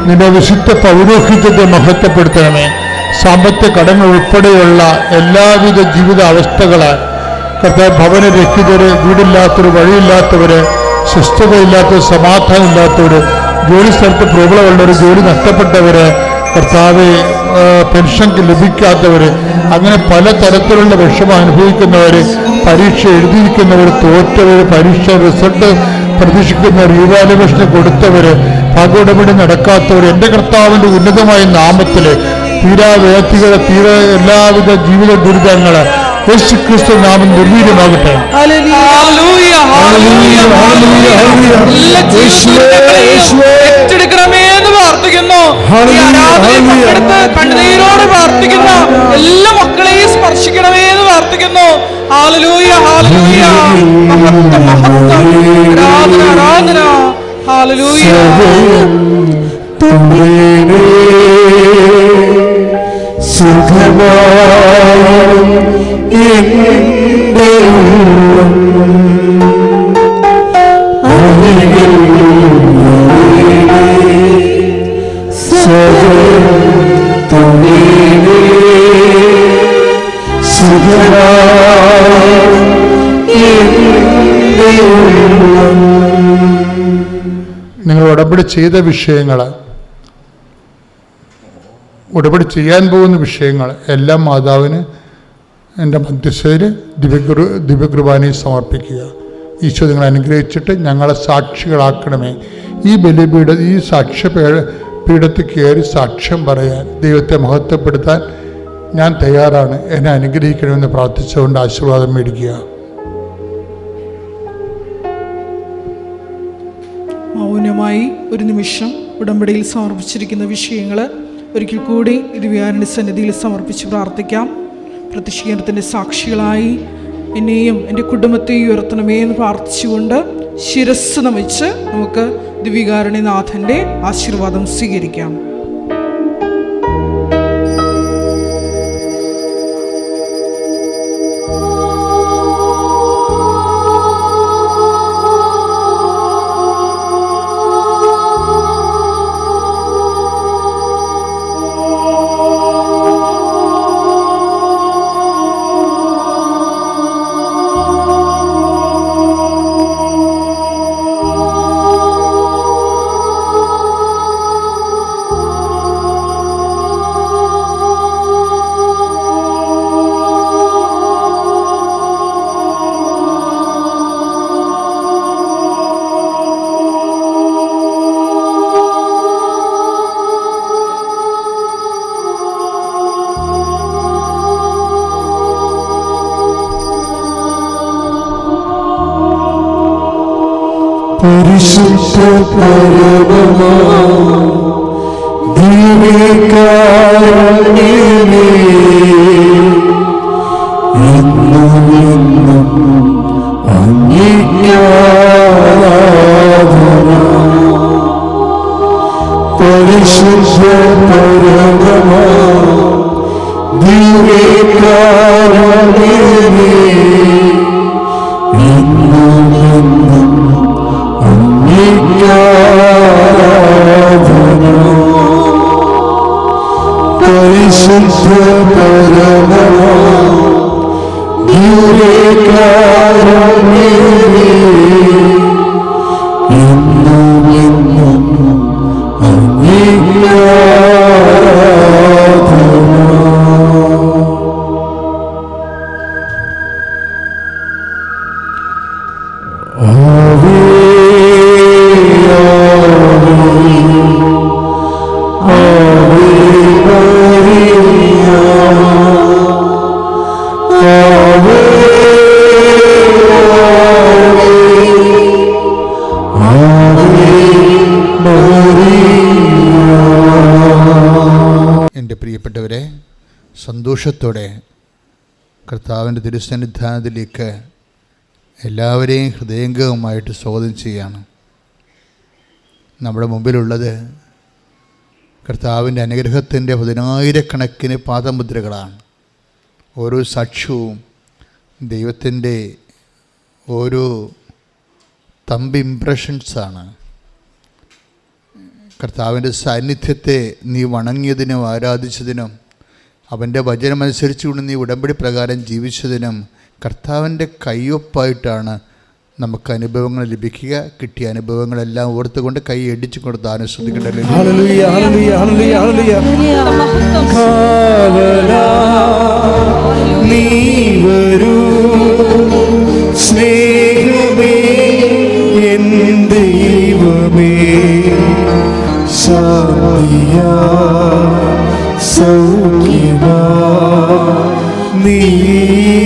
നിന്റെ വിശുദ്ധ പൗരോഹിത്യത്തെ മഹത്വപ്പെടുത്തണമേ. സാമ്പത്തിക കടങ്ങൾ ഉൾപ്പെടെയുള്ള എല്ലാവിധ ജീവിത അവസ്ഥകളെ കർത്താവ്, ഭവനരഹിതര്, വീടില്ലാത്തവർ, വഴിയില്ലാത്തവര്, സ്വസ്ഥതയില്ലാത്തവർ, സമാധാനമില്ലാത്തവർ, ജോലി സ്ഥലത്ത് പ്രോബ്ലമുള്ളവർ, ജോലി നഷ്ടപ്പെട്ടവര്, കർത്താവ് പെൻഷൻ ലഭിക്കാത്തവർ, അങ്ങനെ പലതരത്തിലുള്ള വിഷമം അനുഭവിക്കുന്നവർ, പരീക്ഷ എഴുതിയിരിക്കുന്നവർ, തോറ്റവർ, പരീക്ഷ റിസൾട്ട് പ്രതീക്ഷിക്കുന്നവർ, റീവാലുവേഷന് കൊടുത്തവർ, ഭാഗ്യോടപടി നടക്കാത്തവർ, എൻ്റെ കർത്താവിൻ്റെ ഉന്നതമായ നാമത്തിൽ തീരാവേദികൾ, എല്ലാവിധ ജീവിത ദുരിതങ്ങൾ യേശുക്രിസ്തു നാമം നിർവീര്യമാകട്ടെ. ഏറ്റെടുക്കണമേ എന്ന് പ്രാർത്ഥിക്കുന്നു. കണ്ണുനീരോട് പ്രാർത്ഥിക്കുന്ന എല്ലാ മക്കളെയും സ്പർശിക്കണമേ എന്ന് പ്രാർത്ഥിക്കുന്നു. ഹല്ലേലൂയ, ഹല്ലേലൂയ, മഹത്വം, മഹത്വം, ആരാധന, ആരാധന. ഹല്ലേലൂയ. നിങ്ങൾ ഉടമ്പടി ചെയ്ത വിഷയങ്ങൾ, ഉടമ്പടി ചെയ്യാൻ പോകുന്ന വിഷയങ്ങൾ എല്ലാം മാതാവിന് എൻ്റെ മധ്യസ്ഥയിൽ ദിവ്യകുർബാനയിൽ സമർപ്പിക്കുക. ഈശോ നിങ്ങളെ അനുഗ്രഹിച്ചിട്ട് ഞങ്ങളെ സാക്ഷികളാക്കണമേ. ഈ ബലിപീഠ, ഈ പീഠത്തിൽ കയറി സാക്ഷ്യം പറയാൻ, ദൈവത്തെ മഹത്വപ്പെടുത്താൻ ഞാൻ തയ്യാറാണ്. എന്നെ അനുഗ്രഹിക്കണമെന്ന് പ്രാർത്ഥിച്ചുകൊണ്ട് ആശീർവാദം മേടിക്കുക. മൗനമായി ഒരു നിമിഷം ഉടമ്പടിയിൽ സമർപ്പിച്ചിരിക്കുന്ന വിഷയങ്ങൾ ഒരിക്കൽ കൂടി ദിവ്യകാരുണ്യ സന്നിധിയിൽ സമർപ്പിച്ച് പ്രാർത്ഥിക്കാം. പ്രത്യക്ഷീകരണത്തിൻ്റെ സാക്ഷികളായി എന്നെയും എൻ്റെ കുടുംബത്തെയും ഉയർത്തണമേ എന്ന് പ്രാർത്ഥിച്ചുകൊണ്ട് ശിരസ്സ് നമിച്ച് നമുക്ക് ദിവ്യകാരുണ്യനാഥൻ്റെ ആശീർവാദം സ്വീകരിക്കാം. പരിശുദ്ധ പരമമാ ദിവ്യകാരുണ്യമേ, എന്നും അങ്ങേയ്ക്കാരാധന. പരിശുദ്ധ പരമമാ ദിവ്യകാരുണ്യമേ, എന്നും പരിശുദ്ധ പരമമാ ദിവ്യകാരുണ്യമേ, എന്നും അങ്ങേയ്ക്കാരാധന. ആവേ പ്രിയപ്പെട്ടവരെ, സന്തോഷത്തോടെ കർത്താവിൻ്റെ തിരുസന്നിധാനത്തിലേക്ക് എല്ലാവരെയും ഹൃദയംഗമായിട്ട് സ്വാഗതം ചെയ്യാണ്. നമ്മുടെ മുമ്പിലുള്ളത് കർത്താവിൻ്റെ അനുഗ്രഹത്തിൻ്റെ 10,000-കണക്കിന് പാദമുദ്രകളാണ്. ഓരോ സാക്ഷ്യവും ദൈവത്തിൻ്റെ ഓരോ തമ്പ് ഇംപ്രഷൻസാണ്. കർത്താവിൻ്റെ സാന്നിധ്യത്തെ നീ വണങ്ങിയതിനും ആരാധിച്ചതിനും അവൻ്റെ വചനമനുസരിച്ചുകൊണ്ട് നീ ഉടമ്പടി പ്രകാരം ജീവിച്ചതിനും കർത്താവിൻ്റെ കയ്യൊപ്പായിട്ടാണ് നമുക്ക് അനുഭവങ്ങൾ ലഭിക്കുക. കിട്ടിയ അനുഭവങ്ങളെല്ലാം ഓർത്തുകൊണ്ട് കൈ അടിച്ചു കൊടുത്ത് ആനുസ്വദിക്കണ്ടല്ലോ. സ്നേഹമേ എൻ ദൈവമേ ശാന്തിയാ സൗഖ്യമാ നീ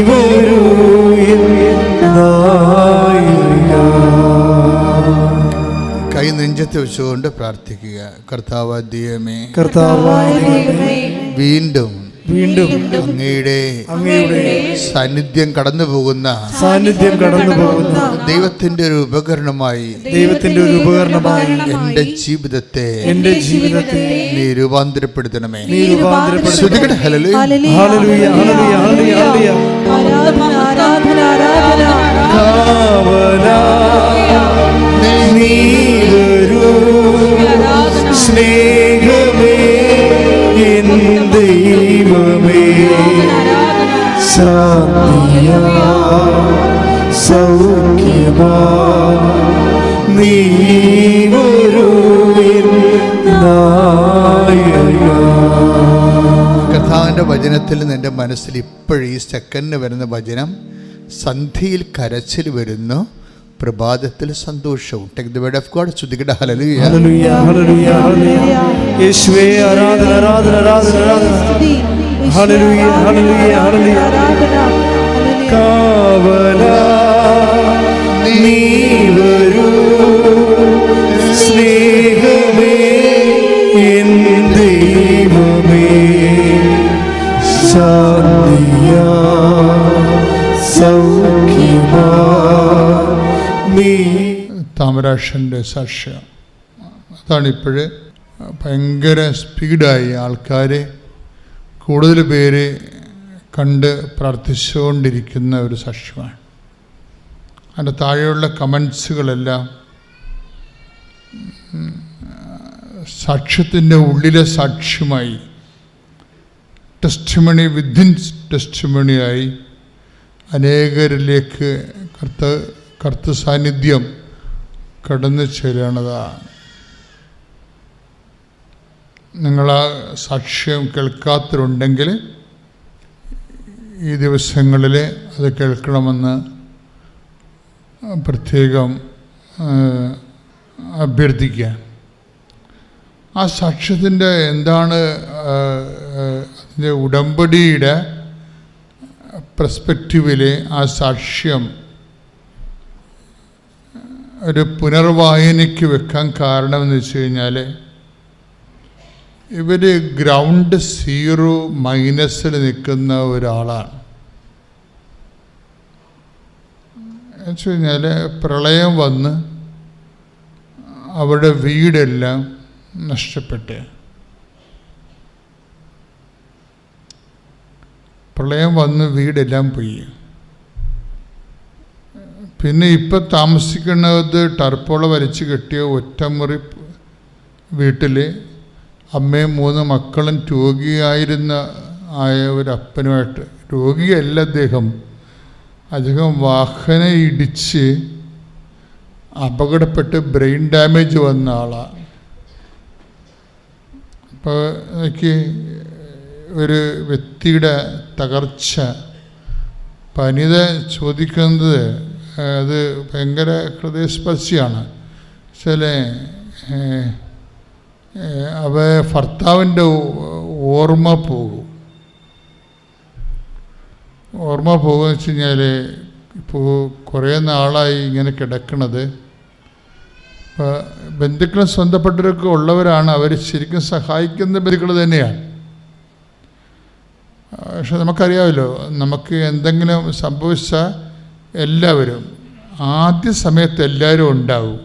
വരൂ കൈ നെഞ്ചത്ത് വെച്ചുകൊണ്ട് പ്രാർത്ഥിക്കുക. കർത്താവായ ദൈവമേ, വീണ്ടും അങ്ങയുടെ സാന്നിധ്യം കടന്നു പോകുന്ന ദൈവത്തിന്റെ ഒരു ഉപകരണമായി എന്റെ ജീവിതത്തെ നീ രൂപാന്തരപ്പെടുത്തണമേ. സ്നേഹമേ എൻ ദൈവമേ ശാന്തിയാ സൗഖ്യമാ നീ വരൂ നായകാ. കർത്താവിൻ്റെ വചനത്തിൽ നിന്ന് എൻ്റെ മനസ്സിൽ ഇപ്പോഴും ഈ സെക്കൻഡിന് വരുന്ന വചനം, സന്ധ്യയിൽ കരച്ചിൽ വരുന്നു, പ്രഭാതത്തിൽ സന്തോഷവും. Take the word of God. സ്തുതിക്കട്ടെ. Hallelujah hallelujah hallelujah hallelujah. യേശുവേ ആരാധന ആരാധന ആരാധന ആരാധന. Hallelujah hallelujah hallelujah. കാവലാ നീ വരൂ സ്നേഹമേ എൻ ദൈവമേ ശാന്തിയാ സൗഖ്യമാ. താമരാക്ഷൻ്റെ സാക്ഷ്യം അതാണിപ്പോഴ്. ഭയങ്കര സ്പീഡായി ആൾക്കാരെ കൂടുതൽ പേര് കണ്ട് പ്രാർത്ഥിച്ചുകൊണ്ടിരിക്കുന്ന ഒരു സാക്ഷ്യമാണ്. അതിൻ്റെ താഴെയുള്ള കമൻസുകളെല്ലാം സാക്ഷ്യത്തിൻ്റെ ഉള്ളിലെ സാക്ഷ്യമായി, ടെസ്റ്റിമണി വിത്തിൻ ടെസ്റ്റിമണിയായി അനേകരിലേക്ക് കർത്തൃ സാന്നിധ്യം കടന്നു ചേരണതാണ്. നിങ്ങളാ സാക്ഷ്യം കേൾക്കാത്തവരുണ്ടെങ്കിൽ ഈ ദിവസങ്ങളിൽ അത് കേൾക്കണമെന്ന് പ്രത്യേകം അഭ്യർത്ഥിക്കുക. ആ സാക്ഷ്യത്തിൻ്റെ എന്താണ് അതിൻ്റെ ഉടമ്പടിയുടെ പെർസ്പെക്റ്റീവിൽ ആ സാക്ഷ്യം ഒരു പുനർവായനയ്ക്ക് വെക്കാൻ കാരണമെന്ന് വെച്ച് കഴിഞ്ഞാൽ, ഇവർ ഗ്രൗണ്ട് സീറോ മൈനസിൽ നിൽക്കുന്ന ഒരാളാണ്. എന്ന് വെച്ച് കഴിഞ്ഞാൽ പ്രളയം വന്ന് അവരുടെ വീടെല്ലാം നഷ്ടപ്പെട്ട്, പ്രളയം വന്ന് വീടെല്ലാം പോയി. പിന്നെ ഇപ്പം താമസിക്കുന്നത് ടർപ്പോള വരച്ച് കെട്ടിയ ഒറ്റമുറി വീട്ടിൽ അമ്മയും 3 മക്കളും രോഗിയായ ഒരപ്പനുമായിട്ട്. രോഗിയല്ല അദ്ദേഹം വാഹനം ഇടിച്ച് അപകടപ്പെട്ട് ബ്രെയിൻ ഡാമേജ് വന്ന ആളാണ്. അപ്പോൾ എനിക്ക് ഒരു വ്യക്തിയുടെ തകർച്ച പനിത ചോദിക്കുന്നത് അത് ഭയങ്കര ഹൃദയസ്പർശിയാണ്. ചില ഭർത്താവിൻ്റെ ഓർമ്മ പോകുമെന്ന് വെച്ച് കഴിഞ്ഞാൽ, ഇപ്പോൾ കുറേ നാളായി ഇങ്ങനെ കിടക്കണത്. ഇപ്പോൾ ബന്ധുക്കളും സ്വന്തപ്പെട്ടവരൊക്കെ ഉള്ളവരാണ്, അവർ ശരിക്കും സഹായിക്കുന്ന ബന്ധുക്കൾ തന്നെയാണ്. പക്ഷെ നമുക്കറിയാമല്ലോ, നമുക്ക് എന്തെങ്കിലും സംഭവിച്ചാൽ എല്ലാവരും ആദ്യ സമയത്ത് എല്ലാവരും ഉണ്ടാവും.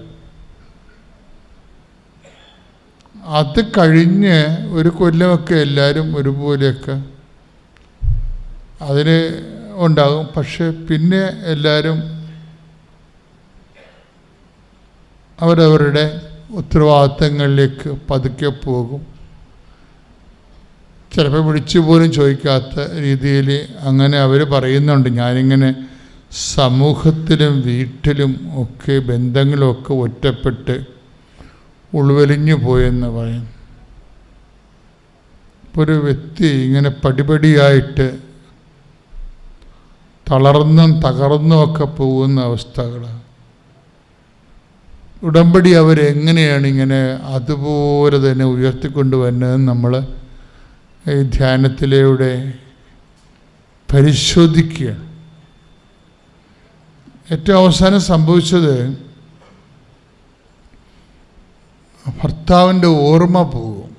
അത് കഴിഞ്ഞ് ഒരു കൊല്ലമൊക്കെ എല്ലാവരും ഒരുപോലെയൊക്കെ അതിന് ഉണ്ടാകും. പക്ഷെ പിന്നെ എല്ലാവരും അവരവരുടെ ഉത്തരവാദിത്തങ്ങളിലേക്ക് പതുക്കെ പോകും. ചിലപ്പോൾ വിളിച്ചു പോലും ചോദിക്കാത്ത രീതിയിൽ അങ്ങനെ അവർ പറയുന്നുണ്ട്. ഞാനിങ്ങനെ സമൂഹത്തിലും വീട്ടിലും ഒക്കെ ബന്ധങ്ങളുമൊക്കെ ഒറ്റപ്പെട്ട് ഉൾവലിഞ്ഞു പോയെന്ന് പറയും. ഇപ്പോൾ ഒരു വ്യക്തി ഇങ്ങനെ പടിപടിയായിട്ട് തളർന്നും തകർന്നുമൊക്കെ പോകുന്ന അവസ്ഥകളാണ്. ഉടമ്പടി അവരെങ്ങനെയാണ് ഇങ്ങനെ അതുപോലെ തന്നെ ഉയർത്തിക്കൊണ്ടുവരുന്നതെന്ന് നമ്മൾ ഈ ധ്യാനത്തിലൂടെ പരിശോധിക്കുകയാണ്. ഏറ്റവും അവസാനം സംഭവിച്ചത് ഭർത്താവിൻ്റെ ഓർമ്മ പോകും.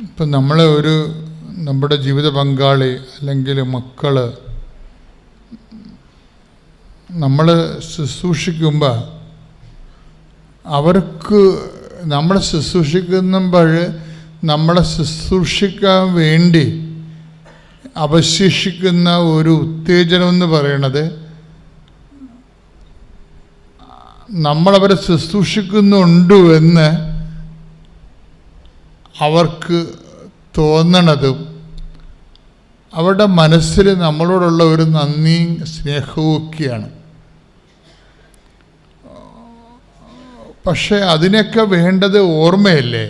ഇപ്പം നമ്മുടെ ജീവിത പങ്കാളി അല്ലെങ്കിൽ മക്കൾ നമ്മൾ ശുശ്രൂഷിക്കുമ്പോൾ അവർക്ക് നമ്മളെ ശുശ്രൂഷിക്കുമ്പോൾ നമ്മളെ ശുശ്രൂഷിക്കാൻ വേണ്ടി അവശേഷിക്കുന്ന ഒരു ഉത്തേജനം എന്ന് പറയണത് നമ്മളവരെ ശുശ്രൂഷിക്കുന്നുണ്ട് എന്ന് അവർക്ക് തോന്നണതും അവരുടെ മനസ്സിൽ നമ്മളോടുള്ള ഒരു നന്ദിയും സ്നേഹവും ഒക്കെയാണ്. പക്ഷെ അതിനൊക്കെ വേണ്ടത് ഓർമ്മയല്ലേ?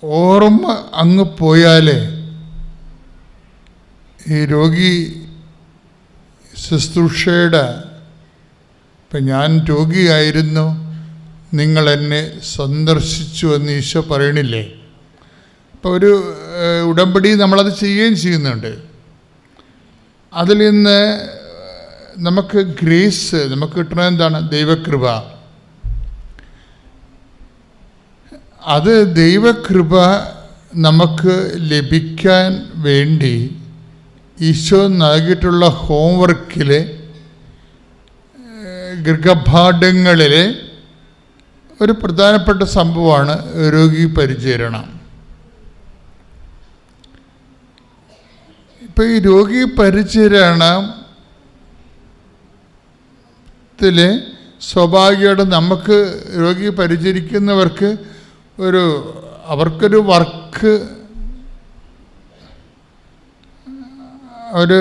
ഓർമ്മ അങ്ങ് പോയാലേ ഈ രോഗി ശുശ്രൂഷയുടെ ഇപ്പം ഞാൻ രോഗിയായിരുന്നു, നിങ്ങളെന്നെ സന്ദർശിച്ചു എന്ന് ഈശോ പറയണില്ലേ? അപ്പോൾ ഒരു ഉടമ്പടി നമ്മളത് ചെയ്യുകയും ചെയ്യുന്നുണ്ട്. അതിൽ നിന്ന് നമുക്ക് ഗ്രേസ് നമുക്ക് കിട്ടുന്നത് എന്താണ്? ദൈവകൃപ. അത് ദൈവകൃപ നമുക്ക് ലഭിക്കാൻ വേണ്ടി ഈശോ നൽകിയിട്ടുള്ള ഹോംവർക്കിൽ ഗൃഹപാഠങ്ങളിൽ ഒരു പ്രധാനപ്പെട്ട സംഭവമാണ് രോഗി പരിചരണം. ഇപ്പം ഈ രോഗി പരിചരണത്തിൽ സ്വാഭാവികമായിട്ട് നമുക്ക് രോഗി പരിചരിക്കുന്നവർക്ക് അവർക്കൊരു വർക്ക്, ഒരു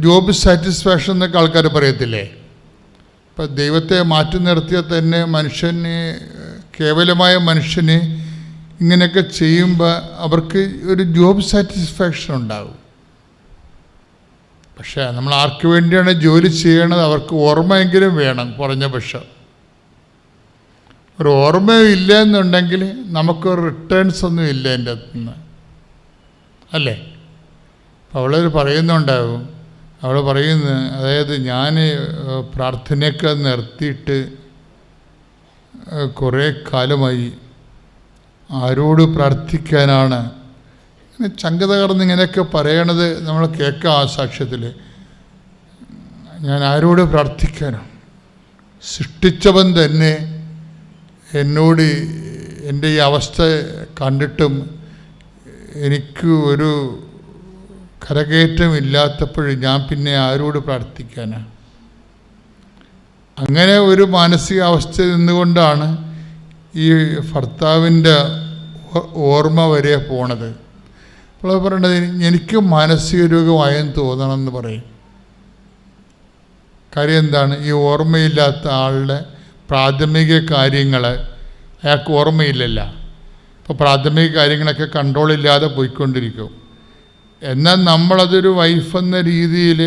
ജോബ് സാറ്റിസ്ഫാക്ഷൻ എന്നൊക്കെ ആൾക്കാർ പറയത്തില്ലേ? ഇപ്പം ദൈവത്തെ മാറ്റി നിർത്തിയാൽ തന്നെ കേവലമായ മനുഷ്യന് ഇങ്ങനെയൊക്കെ ചെയ്യുമ്പോൾ അവർക്ക് ഒരു ജോബ് സാറ്റിസ്ഫാക്ഷൻ ഉണ്ടാകും. പക്ഷേ നമ്മൾ ആർക്ക് വേണ്ടിയാണ് ജോലി ചെയ്യണത്? അവർക്ക് ഓർമ്മയെങ്കിലും വേണം. കുറഞ്ഞ പക്ഷം ഒരു ഓർമ്മയും ഇല്ല എന്നുണ്ടെങ്കിൽ നമുക്ക് റിട്ടേൺസ് ഒന്നും ഇല്ല എൻ്റെ അടുത്തുനിന്ന്, അല്ലേ? അവൾ പറയുന്നുണ്ടാവും, അതായത് ഞാൻ പ്രാർത്ഥനയൊക്കെ നിർത്തിയിട്ട് കുറേ കാലമായി, ആരോട് പ്രാർത്ഥിക്കാനാണ്? ഇങ്ങനെ ചങ്ക തകർന്ന് ഇങ്ങനെയൊക്കെ പറയണത് നമ്മൾ കേൾക്കാം. ആ സാക്ഷ്യത്തിൽ ഞാൻ ആരോട് പ്രാർത്ഥിക്കാനാണ്? സൃഷ്ടിച്ചവൻ തന്നെ എന്നോട് എൻ്റെ ഈ അവസ്ഥ കണ്ടിട്ടും എനിക്ക് ഒരു കരകയറ്റമില്ലാത്തപ്പോൾ ഞാൻ പിന്നെ ആരോട് പ്രാർത്ഥിക്കാനാണ്? അങ്ങനെ ഒരു മാനസികാവസ്ഥ നിന്നുകൊണ്ടാണ് ഈ ഭർത്താവിൻ്റെ ഓർമ്മ വരെ പോണത്. അപ്പോൾ പറയണത് എനിക്ക് മാനസിക രോഗമായെന്ന് തോന്നണമെന്ന് പറയും. കാര്യം എന്താണ്? ഈ ഓർമ്മയില്ലാത്ത ആളുടെ പ്രാഥമിക കാര്യങ്ങൾ അയാൾക്ക് ഓർമ്മയില്ലല്ല. അപ്പോൾ പ്രാഥമിക കാര്യങ്ങളൊക്കെ കൺട്രോളില്ലാതെ പോയിക്കൊണ്ടിരിക്കും. എന്നാൽ നമ്മളതൊരു വൈഫെന്ന രീതിയിൽ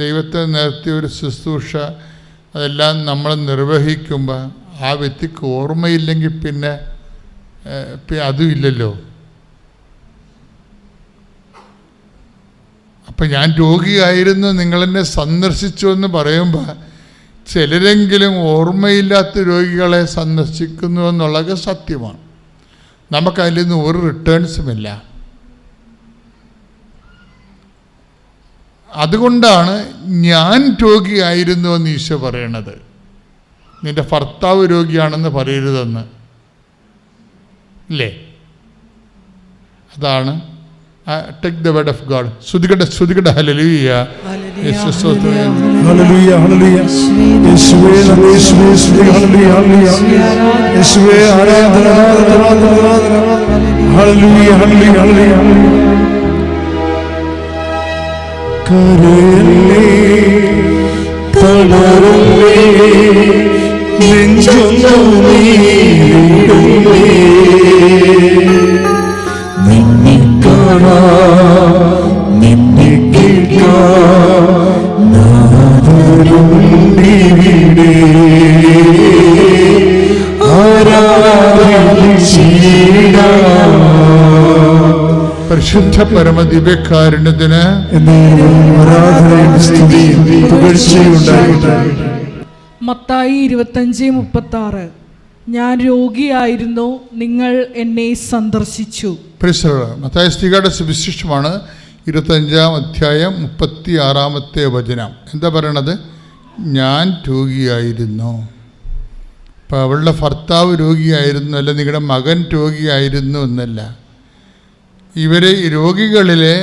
ദൈവത്തെ നിർത്തിയ ഒരു ശുശ്രൂഷ അതെല്ലാം നമ്മൾ നിർവഹിക്കുമ്പോൾ ആ വ്യക്തിക്ക് ഓർമ്മയില്ലെങ്കിൽ പിന്നെ അതും ഇല്ലല്ലോ. അപ്പം ഞാൻ രോഗിയായിരുന്നു, നിങ്ങളെന്നെ സന്ദർശിച്ചു എന്ന് പറയുമ്പോൾ ചിലരെങ്കിലും ഓർമ്മയില്ലാത്ത രോഗികളെ സന്ദർശിക്കുന്നു എന്നുള്ളത് സത്യമാണ്. നമുക്കതിൽ നിന്ന് ഒരു റിട്ടേൺസുമില്ല. അതുകൊണ്ടാണ് ഞാൻ രോഗിയായിരുന്നു എന്ന് ഈശോ പറയണത്. നിൻ്റെ ഭർത്താവ് രോഗിയാണെന്ന് പറയരുതെന്ന്, ഇല്ലേ? അതാണ് Take the word of God. Sudhikata, hallelujah. Hallelujah hallelujah യേശുവേ നന്ദി യേശുവേ സ്തുതി ഹല്ലേലൂയ ഹല്ലേലൂയ യേശുവേ ആരാധന ആരാധന ഹല്ലേലൂയ ഹല്ലേലൂയ ഹല്ലേലൂയ കരയല്ലേ തളരല്ലേ നെഞ്ചൊന്നു നീടല്ലേ നിന്നെ കാണാൻ നിന്നെ കേൾക്കാൻ നാദരുണ്ടിവിടെ ആരാധിച്ചിടാം പരിശുദ്ധ പരമദിവ്യകാരുണ്യത്തിന് ആരാധനയും സ്തുതിയും പുകഴ്ചയും ഉണ്ടാകട്ടെ. മത്തായി 25:36 ഞാൻ രോഗിയായിരുന്നു, നിങ്ങൾ എന്നെ സന്ദർശിച്ചു. മത്തായി ശ്ലീഹായുടെ സുവിശേഷമാണ് 25-ാം അധ്യായം 36-ാമത്തെ വചനം. എന്താ പറയണത്? ഞാൻ രോഗിയായിരുന്നു. അപ്പോൾ അവളുടെ ഭർത്താവ് രോഗിയായിരുന്നു, അല്ല നിങ്ങളുടെ മകൻ രോഗിയായിരുന്നു എന്നല്ല. ഇവരെ രോഗികളിലെ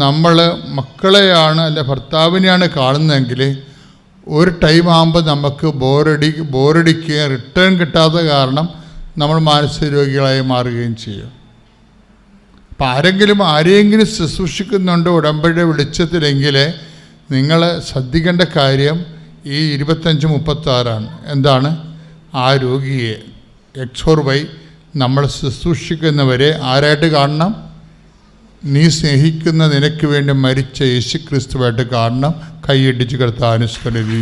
നമ്മൾ മക്കളെയാണ് അല്ല ഭർത്താവിനെയാണ് കാണുന്നതെങ്കിൽ ഒരു ടൈം ആകുമ്പോൾ നമുക്ക് ബോറടിക്കുകയും റിട്ടേൺ കിട്ടാത്ത കാരണം നമ്മൾ മാനസിക രോഗികളായി മാറുകയും ചെയ്യും. അപ്പം ആരെയെങ്കിലും ശുശ്രൂഷിക്കുന്നുണ്ട് ഉടമ്പടിയുടെ വെളിച്ചത്തിലെങ്കിൽ നിങ്ങൾ ശ്രദ്ധിക്കേണ്ട കാര്യം ഈ 25-36 എന്താണ്? ആ രോഗിയെ XY നമ്മൾ ശുശ്രൂഷിക്കുന്നവരെ ആരായിട്ട് കാണണം? നീ സ്നേഹിക്കുന്ന നിനക്ക് വേണ്ടി മരിച്ച യേശു ക്രിസ്തുവായിട്ട് കാണണം. കൈയടിച്ച് കർത്താനുസ്മരണി.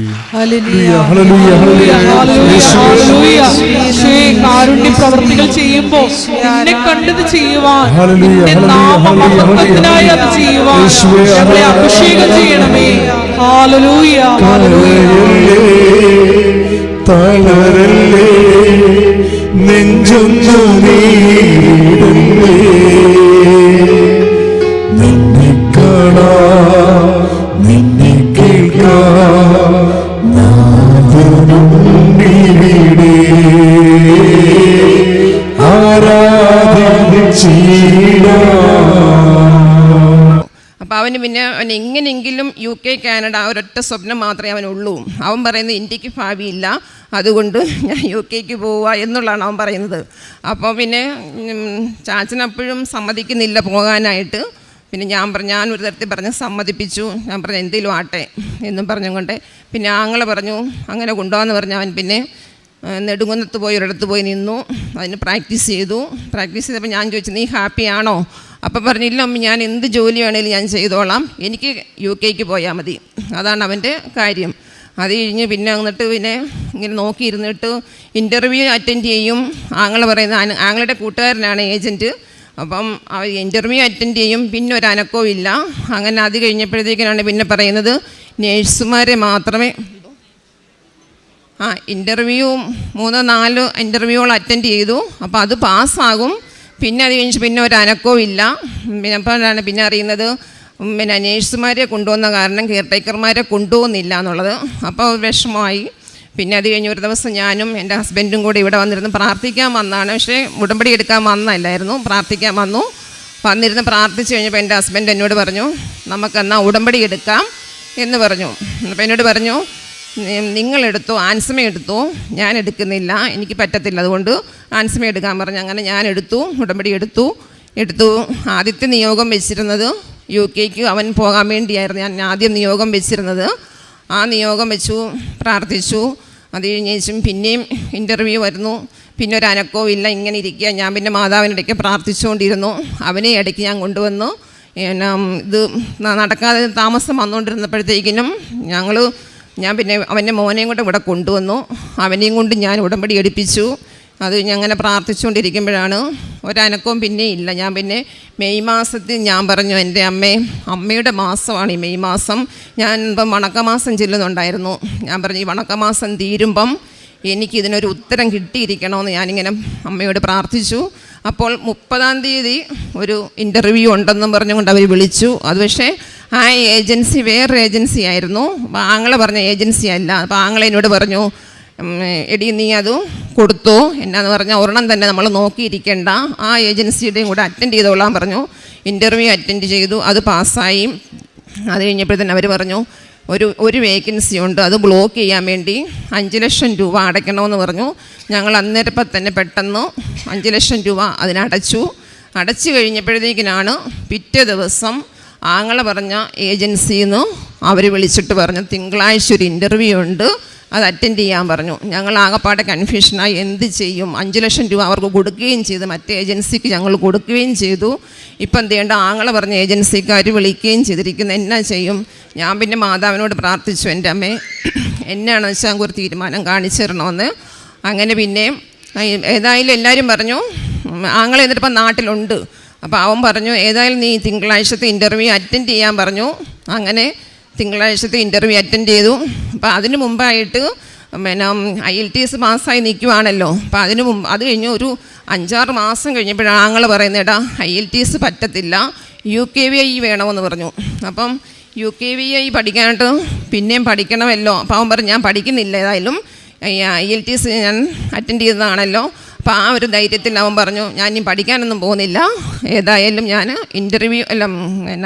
കാരുണ്യ പ്രവർത്തികൾ ചെയ്യുമ്പോൾ എന്നെ കണ്ടത് ചെയ്യുവാൻ, നാമമഹത്വത്തിനായി അത് ചെയ്യുവാൻ ഞങ്ങളെ അഭിഷേകം ചെയ്യണമേ. ഹല്ലേലൂയ തളരല്ലേ നെഞ്ചൊന്നു നീടല്ലേ നിന്നെ കാണാൻ നിന്നെ കേൾക്കാൻ നാദരുണ്ടിവിടെ ആരാധിച്ചിടാം. അപ്പോൾ അവൻ എങ്ങനെയെങ്കിലും UK കാനഡ ഒരൊറ്റ സ്വപ്നം മാത്രമേ അവനുള്ളൂ. അവൻ പറയുന്നത് ഇന്ത്യക്ക് ഭാവിയില്ല, അതുകൊണ്ട് ഞാൻ UK പോവുക എന്നുള്ളതാണ് അവൻ പറയുന്നത്. അപ്പോൾ ചാച്ചനപ്പോഴും സമ്മതിക്കുന്നില്ല പോകാനായിട്ട്. ഞാൻ ഒരു തരത്തിൽ പറഞ്ഞ് സമ്മതിപ്പിച്ചു. ഞാൻ പറഞ്ഞു എന്തെങ്കിലും ആട്ടെ എന്നും പറഞ്ഞുകൊണ്ട് ആങ്ങളെ പറഞ്ഞു അങ്ങനെ കൊണ്ടുപോകാമെന്ന് പറഞ്ഞു. അവൻ നെടുങ്കുന്നത്ത് പോയി ഒരിടത്ത് പോയി നിന്നു, അതിന് പ്രാക്ടീസ് ചെയ്തപ്പോൾ ഞാൻ ചോദിച്ചു നീ ഹാപ്പിയാണോ? അപ്പം പറഞ്ഞില്ല അമ്മ, ഞാൻ എന്ത് ജോലി വേണേലും ഞാൻ ചെയ്തോളാം, എനിക്ക് UK പോയാൽ മതി, അതാണ് അവൻ്റെ കാര്യം. അത് കഴിഞ്ഞ് എന്നിട്ട് ഇങ്ങനെ നോക്കിയിരുന്നിട്ട് ഇൻ്റർവ്യൂ അറ്റൻഡ് ചെയ്യും. ആങ്ങളെ പറയുന്ന ആങ്ങളുടെ കൂട്ടുകാരനാണ് ഏജൻറ്റ്. അപ്പം ഇൻ്റർവ്യൂ അറ്റൻഡ് ചെയ്യും, ഒരു അനക്കവും ഇല്ല. അങ്ങനെ അത് കഴിഞ്ഞപ്പോഴത്തേക്കിനാണ് പറയുന്നത് നേഴ്സുമാരെ മാത്രമേ ഇൻ്റർവ്യൂ 3-4 ഇൻ്റർവ്യൂകൾ അറ്റൻഡ് ചെയ്തു. അപ്പോൾ അത് പാസ്സാകും. അത് കഴിഞ്ഞ് ഒരു അനക്കവും ഇല്ല. അപ്പോഴാണ് അറിയുന്നത് നേഴ്സുമാരെ കൊണ്ടുവന്ന കാരണം കെയർടേക്കർമാരെ കൊണ്ടുപോകുന്നില്ല എന്നുള്ളത്. അപ്പോൾ വിഷമമായി. അത് കഴിഞ്ഞ് ഒരു ദിവസം ഞാനും എൻ്റെ ഹസ്ബൻഡും കൂടി ഇവിടെ വന്നിരുന്ന് പ്രാർത്ഥിക്കാൻ വന്നതാണ്. പക്ഷേ ഉടമ്പടി എടുക്കാൻ വന്നല്ലായിരുന്നു, പ്രാർത്ഥിക്കാൻ വന്നിരുന്ന് പ്രാർത്ഥിച്ച് കഴിഞ്ഞപ്പോൾ എൻ്റെ ഹസ്ബൻഡ് എന്നോട് പറഞ്ഞു നമുക്കെന്നാൽ ഉടമ്പടി എടുക്കാം എന്ന് പറഞ്ഞു. അപ്പോൾ എന്നോട് പറഞ്ഞു നിങ്ങളെടുത്തോ, ആൻസമ എടുത്തോ, ഞാൻ എടുക്കുന്നില്ല, എനിക്ക് പറ്റത്തില്ല, അതുകൊണ്ട് ആൻസമ എടുക്കാൻ പറഞ്ഞു. അങ്ങനെ ഞാൻ ഉടമ്പടി എടുത്തു. ആദ്യത്തെ നിയോഗം വെച്ചിരുന്നത് UK അവൻ പോകാൻ വേണ്ടിയായിരുന്നു ഞാൻ ആദ്യം നിയോഗം വെച്ചിരുന്നത്. ആ നിയോഗം വെച്ചു, പ്രാർത്ഥിച്ചു. അത് കഴിഞ്ഞേച്ചും പിന്നെയും ഇൻ്റർവ്യൂ വരുന്നു, ഒരു അനക്കവും ഇല്ല, ഇങ്ങനെ ഇരിക്കുക. ഞാൻ മാതാവിനിടയ്ക്ക് പ്രാർത്ഥിച്ചുകൊണ്ടിരുന്നു. അവനെ ഇടയ്ക്ക് ഞാൻ കൊണ്ടുവന്നു. ഇത് നടക്കാതെ താമസം വന്നുകൊണ്ടിരുന്നപ്പോഴത്തേക്കിനും ഞാൻ അവൻ്റെ മോനെയും കൂടെ ഇവിടെ കൊണ്ടുവന്നു. അവനെയും കൊണ്ട് ഞാൻ ഉടമ്പടി എടുപ്പിച്ചു. അത് അങ്ങനെ പ്രാർത്ഥിച്ചുകൊണ്ടിരിക്കുമ്പോഴാണ് ഒരനക്കവും ഇല്ല. ഞാൻ മെയ് മാസത്തിൽ ഞാൻ പറഞ്ഞു എൻ്റെ അമ്മയുടെ മാസമാണ് ഈ മെയ് മാസം. ഞാൻ ഇപ്പം വണക്കമാസം ചെല്ലുന്നുണ്ടായിരുന്നു. ഞാൻ പറഞ്ഞു ഈ വണക്കമാസം തീരുമ്പം എനിക്കിതിനൊരു ഉത്തരം കിട്ടിയിരിക്കണമെന്ന് ഞാനിങ്ങനെ അമ്മയോട് പ്രാർത്ഥിച്ചു. അപ്പോൾ 30-ാം തീയതി ഒരു ഇൻ്റർവ്യൂ ഉണ്ടെന്നും പറഞ്ഞുകൊണ്ട് അവർ വിളിച്ചു. അത് പക്ഷേ ആ ഏജൻസി വേറൊരു ഏജൻസി ആയിരുന്നു, ആങ്ങളെ പറഞ്ഞ ഏജൻസി അല്ല. അപ്പോൾ ആങ്ങളെ എന്നോട് പറഞ്ഞു എടി നീ അത് കൊടുത്തോ, എന്നാന്ന് പറഞ്ഞാൽ ഒരെണ്ണം തന്നെ നമ്മൾ നോക്കിയിരിക്കേണ്ട, ആ ഏജൻസിയുടെയും കൂടെ അറ്റൻഡ് ചെയ്തോളാൻ പറഞ്ഞു. ഇൻ്റർവ്യൂ അറ്റൻഡ് ചെയ്തു, അത് പാസ്സായി. അത് കഴിഞ്ഞപ്പോഴത്തേന് അവർ പറഞ്ഞു ഒരു വേക്കൻസി ഉണ്ട്, അത് ബ്ലോക്ക് ചെയ്യാൻ വേണ്ടി 5 ലക്ഷം രൂപ അടയ്ക്കണമെന്ന് പറഞ്ഞു. ഞങ്ങൾ അന്നേരപ്പം തന്നെ പെട്ടെന്ന് 5 ലക്ഷം രൂപ അതിനടച്ചു. അടച്ചു കഴിഞ്ഞപ്പോഴത്തേക്കിനാണ് പിറ്റേ ദിവസം ആങ്ങള പറഞ്ഞ ഏജൻസിയിൽ നിന്ന് അവർ വിളിച്ചിട്ട് പറഞ്ഞു തിങ്കളാഴ്ച ഒരു ഇൻ്റർവ്യൂ ഉണ്ട്, അത് അറ്റൻഡ് ചെയ്യാൻ പറഞ്ഞു. ഞങ്ങൾ ആകെപ്പാടെ കൺഫ്യൂഷനായി, എന്ത് ചെയ്യും? 5 ലക്ഷം രൂപ അവർക്ക് കൊടുക്കുകയും ചെയ്തു, മറ്റേ ഏജൻസിക്ക് ഞങ്ങൾ കൊടുക്കുകയും ചെയ്തു. ഇപ്പം എന്ത് ചെയ്യേണ്ട? ആങ്ങളെ പറഞ്ഞ ഏജൻസിക്കാർ വിളിക്കുകയും ചെയ്തിരിക്കുന്നു, എന്നാ ചെയ്യും? ഞാൻ പിന്നെ മാതാവിനോട് പ്രാർത്ഥിച്ചു, എൻ്റെ അമ്മേ എന്നാണെന്ന് വെച്ചാൽ ഞങ്ങൾക്ക് ഒരു തീരുമാനം കാണിച്ചു തരണമെന്ന്. അങ്ങനെ പിന്നെ ഏതായാലും എല്ലാവരും പറഞ്ഞു, ആങ്ങളെ എന്നിട്ടിപ്പം നാട്ടിലുണ്ട്. അപ്പോൾ അവൻ പറഞ്ഞു ഏതായാലും നീ തിങ്കളാഴ്ചത്തെ ഇൻ്റർവ്യൂ അറ്റൻഡ് ചെയ്യാൻ പറഞ്ഞു. അങ്ങനെ തിങ്കളാഴ്ചത്തെ ഇൻ്റർവ്യൂ അറ്റൻഡ് ചെയ്തു. അപ്പോൾ അതിന് മുമ്പായിട്ട് പിന്നെ IELTS പാസ്സായി നിൽക്കുവാണല്ലോ. അപ്പോൾ അത് കഴിഞ്ഞ് ഒരു 5-6 മാസം കഴിഞ്ഞപ്പോഴാണ് ആങ്ങൾ പറയുന്നേടാ IELTS പറ്റത്തില്ല, UKVI വേണമെന്ന് പറഞ്ഞു. അപ്പം UKVI പഠിക്കാനായിട്ട് പിന്നെയും പഠിക്കണമല്ലോ. അപ്പോൾ അവൻ പറഞ്ഞു ഞാൻ പഠിക്കുന്നില്ല, ഏതായാലും IELTS ഞാൻ അറ്റൻഡ് ചെയ്തതാണല്ലോ. അപ്പോൾ ആ ഒരു ധൈര്യത്തിൽ അവൻ പറഞ്ഞു ഞാൻ ഇനി പഠിക്കാനൊന്നും പോകുന്നില്ല, ഏതായാലും ഞാൻ ഇൻ്റർവ്യൂ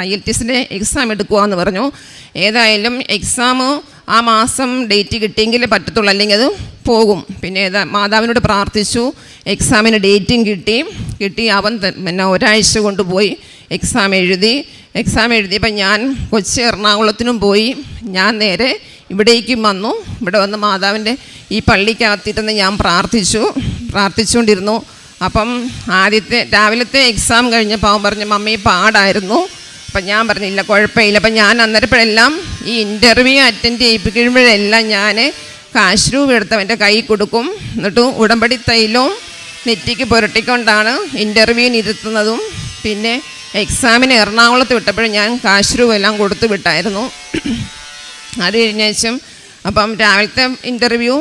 IELTSൻ്റെ എക്സാം എടുക്കുവാന്ന് പറഞ്ഞു. ഏതായാലും എക്സാം ആ മാസം ഡേറ്റ് കിട്ടിയെങ്കിലേ പറ്റത്തുള്ളൂ, അല്ലെങ്കിൽ അത് പോകും. പിന്നെ മാതാവിനോട് പ്രാർത്ഥിച്ചു, എക്സാമിന് ഡേറ്റും കിട്ടി. അവൻ പിന്നെ ഒരാഴ്ച കൊണ്ടുപോയി എക്സാം എഴുതിയപ്പോൾ ഞാൻ കൊച്ചി എറണാകുളത്തിനും പോയി. ഞാൻ നേരെ ഇവിടേക്കും വന്നു. ഇവിടെ വന്ന് മാതാവിൻ്റെ ഈ പള്ളിക്കകത്തിരുന്ന് ഞാൻ പ്രാർത്ഥിച്ചുകൊണ്ടിരുന്നു. അപ്പം രാവിലത്തെ എക്സാം കഴിഞ്ഞപ്പോൾ അവൻ പറഞ്ഞു മമ്മി പാടായിരുന്നു. അപ്പം ഞാൻ പറഞ്ഞില്ല കുഴപ്പമില്ല. അപ്പം ഞാൻ അന്നേരപ്പോഴെല്ലാം ഈ ഇൻ്റർവ്യൂ അറ്റൻഡ് ചെയ്യിപ്പിക്കുമ്പോഴെല്ലാം ഞാൻ കാശ് രൂപ എടുത്തവൻ്റെ കൈ കൊടുക്കും. എന്നിട്ട് ഉടമ്പടി തൈലവും നെറ്റിക്ക് പുരട്ടിക്കൊണ്ടാണ് ഇൻ്റർവ്യൂവിന് ഇരുത്തുന്നതും. പിന്നെ എക്സാമിന് എറണാകുളത്ത് വിട്ടപ്പോഴും ഞാൻ കാശ് രൂപ എല്ലാം കൊടുത്തു വിട്ടായിരുന്നു. അത് കഴിഞ്ഞേച്ചും അപ്പം രാവിലത്തെ ഇൻ്റർവ്യൂ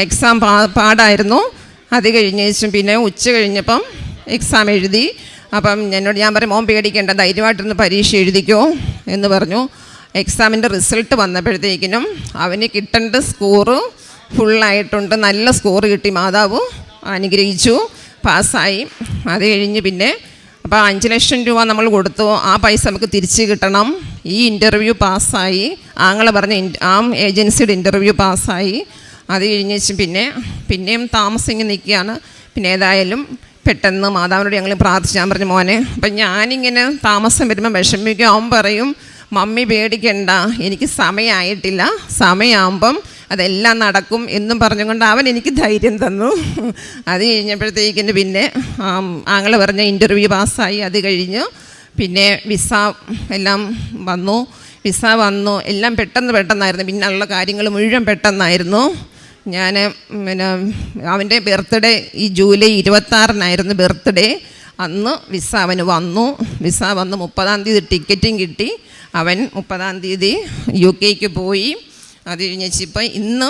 എക്സാം പാടായിരുന്നു. അത് കഴിഞ്ഞേച്ചും പിന്നെ ഉച്ച കഴിഞ്ഞപ്പം എക്സാം എഴുതി. അപ്പം ഞാൻ പറയും മോൻ പേടിക്കേണ്ട, ധൈര്യമായിട്ടൊന്ന് പരീക്ഷ എഴുതിക്കോ എന്ന് പറഞ്ഞു. എക്സാമിൻ്റെ റിസൾട്ട് വന്നപ്പോഴത്തേക്കിനും അവന് കിട്ടേണ്ട സ്കോറ് ഫുള്ളായിട്ടുണ്ട്, നല്ല സ്കോറ് കിട്ടി. മാതാവ് അനുഗ്രഹിച്ചു, പാസ്സായി. അത് കഴിഞ്ഞ് പിന്നെ അപ്പോൾ 5 ലക്ഷം രൂപ നമ്മൾ കൊടുത്തു, ആ പൈസ നമുക്ക് തിരിച്ച് കിട്ടണം. ഈ ഇൻ്റർവ്യൂ പാസ്സായി, ആങ്ങളെ പറഞ്ഞ ആ ഏജൻസിയുടെ ഇൻ്റർവ്യൂ പാസ്സായി. അത് കഴിഞ്ഞ് പിന്നെയും താമസിങ്ങി നിൽക്കുകയാണ്. പിന്നെ ഏതായാലും പെട്ടെന്ന് മാതാവിനോട് ഞങ്ങൾ പ്രാർത്ഥിച്ചു. ഞാൻ പറഞ്ഞു മോനെ, അപ്പം ഞാനിങ്ങനെ താമസം വരുമ്പോൾ വിഷമിക്കും. അവൻ പറയും മമ്മി പേടിക്കണ്ട, എനിക്ക് സമയമായിട്ടില്ല, സമയമാകുമ്പം അതെല്ലാം നടക്കും എന്നും പറഞ്ഞുകൊണ്ട് അവൻ എനിക്ക് ധൈര്യം തന്നു. അത് കഴിഞ്ഞപ്പോഴത്തേക്കിന് പിന്നെ ആങ്ങളെ പറഞ്ഞ ഇൻ്റർവ്യൂ പാസ്സായി. അത് കഴിഞ്ഞ് പിന്നെ വിസ എല്ലാം വന്നു. എല്ലാം പെട്ടെന്നായിരുന്നു. പിന്നെ ഉള്ള കാര്യങ്ങൾ മുഴുവൻ പെട്ടെന്നായിരുന്നു. ഞാൻ പിന്നെ അവൻ്റെ ബർത്ത്ഡേ ഈ ജൂലൈ 26-നായിരുന്നു ബർത്ത്ഡേ. അന്ന് വിസ അവന് വന്നു. വിസ വന്ന് 30-ാം തീയതി ടിക്കറ്റും കിട്ടി. അവൻ 30-ാം തീയതി UK പോയി. അത് കഴിഞ്ഞിപ്പം ഇന്ന്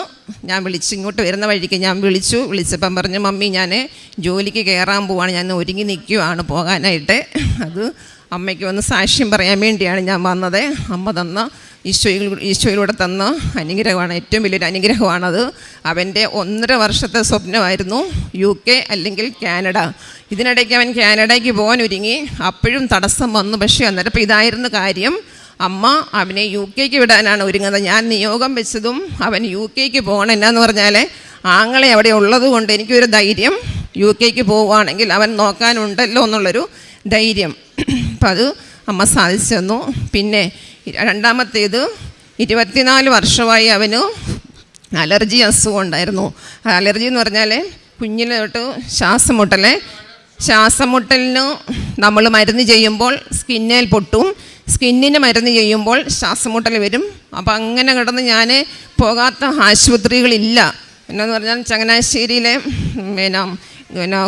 ഞാൻ ഇങ്ങോട്ട് വരുന്ന വഴിക്ക് ഞാൻ വിളിച്ചപ്പം പറഞ്ഞു മമ്മി ഞാൻ ജോലിക്ക് കയറാൻ പോവാണ്, ഞാൻ ഒരുങ്ങി നിൽക്കുവാണ് പോകാനായിട്ട്. അത് അമ്മയ്ക്ക് വന്ന് സാക്ഷ്യം പറയാൻ വേണ്ടിയാണ് ഞാൻ വന്നത്. അമ്മ തന്ന ഈശോയിലൂടെ തന്ന അനുഗ്രഹമാണ്, ഏറ്റവും വലിയൊരു അനുഗ്രഹമാണത്. അവൻ്റെ 1.5 വർഷത്തെ സ്വപ്നമായിരുന്നു UK അല്ലെങ്കിൽ കാനഡ. ഇതിനിടയ്ക്ക് അവൻ കാനഡയ്ക്ക് പോകാൻ ഒരുങ്ങി, അപ്പോഴും തടസ്സം വന്നു. പക്ഷേ അന്നേരം ഇതായിരുന്നു കാര്യം, അമ്മ അവനെ UK വിടാനാണ് ഒരുങ്ങുന്നത്. ഞാൻ നിയോഗം വെച്ചതും അവൻ UK പോകണം. എന്നാന്ന് പറഞ്ഞാൽ ആങ്ങളെ അവിടെ ഉള്ളത് കൊണ്ട് എനിക്കൊരു ധൈര്യം, UK പോവുകയാണെങ്കിൽ അവൻ നോക്കാനുണ്ടല്ലോ എന്നുള്ളൊരു ധൈര്യം. അപ്പം അത് അമ്മ സാധിച്ചു തന്നു. പിന്നെ രണ്ടാമത്തേത് 24 വർഷമായി അവന് അലർജി അസുഖം ഉണ്ടായിരുന്നു. അലർജി എന്ന് പറഞ്ഞാൽ കുഞ്ഞിലെ തൊട്ട് ശ്വാസമുട്ടലിന് നമ്മൾ മരുന്ന് ചെയ്യുമ്പോൾ സ്കിന്നിൽ പൊട്ടും, സ്കിന്നിന് മരുന്ന് ചെയ്യുമ്പോൾ ശ്വാസമുട്ടൽ വരും. അപ്പം അങ്ങനെ കിടന്ന് ഞാൻ പോകാത്ത ആശുപത്രികളില്ല. എന്നാന്ന് പറഞ്ഞാൽ ചങ്ങനാശ്ശേരിയിലെ പിന്നെ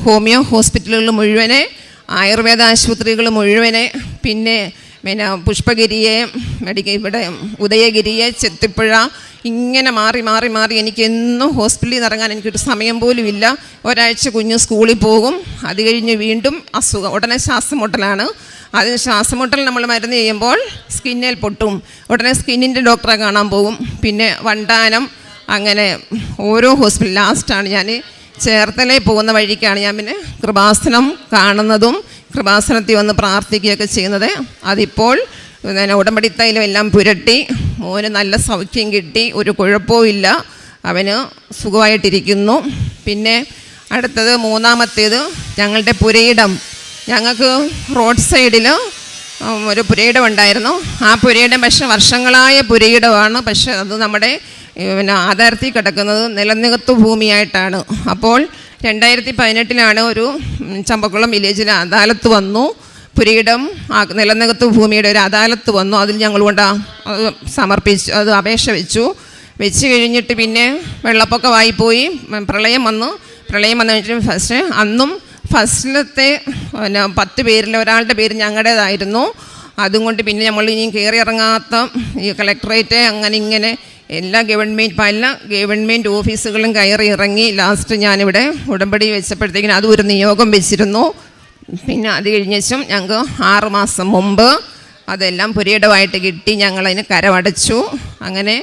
ഹോമിയോ ഹോസ്പിറ്റലുകൾ മുഴുവനെ, ആയുർവേദ ആശുപത്രികൾ മുഴുവനെ, പിന്നെ പുഷ്പഗിരിയെ ഇവിടെ ഉദയഗിരിയെ, ചെത്തിപ്പുഴ, ഇങ്ങനെ മാറി എനിക്ക് എന്നും ഹോസ്പിറ്റലിൽ നിന്ന് ഇറങ്ങാൻ എനിക്കൊരു സമയം പോലും ഇല്ല. ഒരാഴ്ച കുഞ്ഞ് സ്കൂളിൽ പോകും, അത് കഴിഞ്ഞ് വീണ്ടും അസുഖം, ഉടനെ ശ്വാസമുട്ടലാണ്. അത് ശ്വാസമുട്ടൽ നമ്മൾ മരുന്ന് ചെയ്യുമ്പോൾ സ്കിന്നിൽ പൊട്ടും, ഉടനെ സ്കിന്നിൻ്റെ ഡോക്ടറെ കാണാൻ പോകും. പിന്നെ വണ്ടാനം, അങ്ങനെ ഓരോ ഹോസ്പിറ്റൽ. ലാസ്റ്റാണ് ഞാൻ ചേർത്തലയിൽ പോകുന്ന വഴിക്കാണ് ഞാൻ പിന്നെ കൃപാസനം കാണുന്നതും കൃപാസനത്തിൽ വന്ന് പ്രാർത്ഥിക്കുകയൊക്കെ ചെയ്യുന്നത്. അതിപ്പോൾ ഉടമ്പടി തൈലം എല്ലാം പുരട്ടി മോന് നല്ല സൗഖ്യം കിട്ടി, ഒരു കുഴപ്പവും ഇല്ല, അവന് സുഖമായിട്ടിരിക്കുന്നു. പിന്നെ അടുത്തത് മൂന്നാമത്തേത് ഞങ്ങളുടെ പുരയിടം. ഞങ്ങൾക്ക് റോഡ് സൈഡിൽ ഒരു പുരയിടം ഉണ്ടായിരുന്നു. ആ പുരയിടം പക്ഷേ വർഷങ്ങളായ പുരയിടമാണ്. പക്ഷേ അത് നമ്മുടെ ആധാരത്തിൽ കിടക്കുന്നത് നിലനികത്ത് ഭൂമിയായിട്ടാണ്. അപ്പോൾ 2018 ഒരു ചമ്പക്കുളം വില്ലേജിൽ അദാലത്ത് വന്നു. പുരയിടം നിലനികത്ത് ഭൂമിയുടെ ഒരു അദാലത്ത് വന്നു. അതിൽ ഞങ്ങൾ കൊണ്ട് അത് സമർപ്പിച്ചു, അത് അപേക്ഷ വെച്ച് കഴിഞ്ഞിട്ട് പിന്നെ വെള്ളപ്പൊക്കമായി പോയി, പ്രളയം വന്നു കഴിഞ്ഞിട്ട് അന്നും ഫസ്റ്റിലത്തെ 10 പേരിൽ ഒരാളുടെ പേര് ഞങ്ങളുടേതായിരുന്നു. അതുകൊണ്ട് പിന്നെ നമ്മൾ ഇനിയും കയറി ഇറങ്ങാത്ത ഈ കളക്ടറേറ്റ് അങ്ങനെ ഇങ്ങനെ എല്ലാ ഗവൺമെൻറ് ഓഫീസുകളും കയറി ഇറങ്ങി ലാസ്റ്റ് ഞാനിവിടെ ഉടമ്പടി വെച്ചപ്പോഴത്തേക്കിനും അതും ഒരു നിയോഗം വെച്ചിരുന്നു. പിന്നെ അത് കഴിഞ്ഞും ഞങ്ങൾക്ക് 6 മാസം മുമ്പ് അതെല്ലാം പുരയിടമായിട്ട് കിട്ടി. ഞങ്ങളതിന് കരമടച്ചു. അങ്ങനെ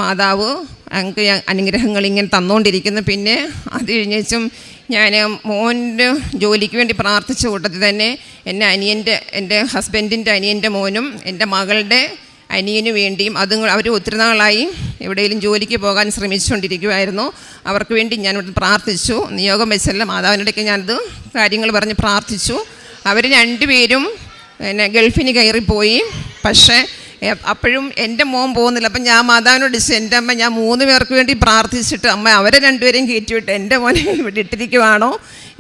മാതാവ് ഞങ്ങൾക്ക് അനുഗ്രഹങ്ങൾ ഇങ്ങനെ തന്നുകൊണ്ടിരിക്കുന്നു. പിന്നെ അത് കഴിഞ്ഞും ഞാൻ മോൻ്റെ ജോലിക്ക് വേണ്ടി പ്രാർത്ഥിച്ച കൂട്ടത്തിൽ തന്നെ എൻ്റെ ഹസ്ബൻഡിൻ്റെ അനിയൻ്റെ മോനും എൻ്റെ മകളുടെ അനിയന് വേണ്ടിയും അവർ ഒത്തിരി നാളായി എവിടെയെങ്കിലും ജോലിക്ക് പോകാൻ ശ്രമിച്ചുകൊണ്ടിരിക്കുമായിരുന്നു. അവർക്ക് വേണ്ടി ഞാൻ ഇവിടെ പ്രാർത്ഥിച്ചു. നിയോഗം വെച്ചല്ല, മാതാവിനിടയ്ക്ക് ഞാനത് കാര്യങ്ങൾ പറഞ്ഞ് പ്രാർത്ഥിച്ചു. അവർ 2 പേരും ഗൾഫിന് കയറിപ്പോയി. പക്ഷേ അപ്പോഴും എൻ്റെ മോൻ പോകുന്നില്ല. അപ്പം ഞാൻ മാതാവിനോട് ചോദിച്ചു, എൻ്റെ അമ്മ ഞാൻ 3 പേർക്ക് വേണ്ടി പ്രാർത്ഥിച്ചിട്ട് അമ്മ അവരെ 2 പേരെയും കയറ്റിവിട്ട് എൻ്റെ മോനെ ഇവിടെ ഇട്ടിരിക്കുവാണോ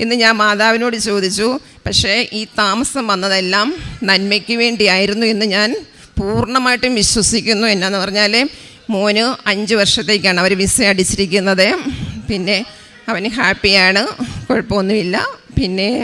എന്ന് ഞാൻ മാതാവിനോട് ചോദിച്ചു. പക്ഷേ ഈ താമസം വന്നതെല്ലാം നന്മയ്ക്ക് വേണ്ടിയായിരുന്നു എന്ന് ഞാൻ പൂർണ്ണമായിട്ടും വിശ്വസിക്കുന്നു. എന്നാന്ന് പറഞ്ഞാൽ മോന് 5 വർഷത്തേക്കാണ് അവർ വിസ അടിച്ചിരിക്കുന്നത്. പിന്നെ അവന് ഹാപ്പിയാണ്, കുഴപ്പമൊന്നുമില്ല. പിന്നെ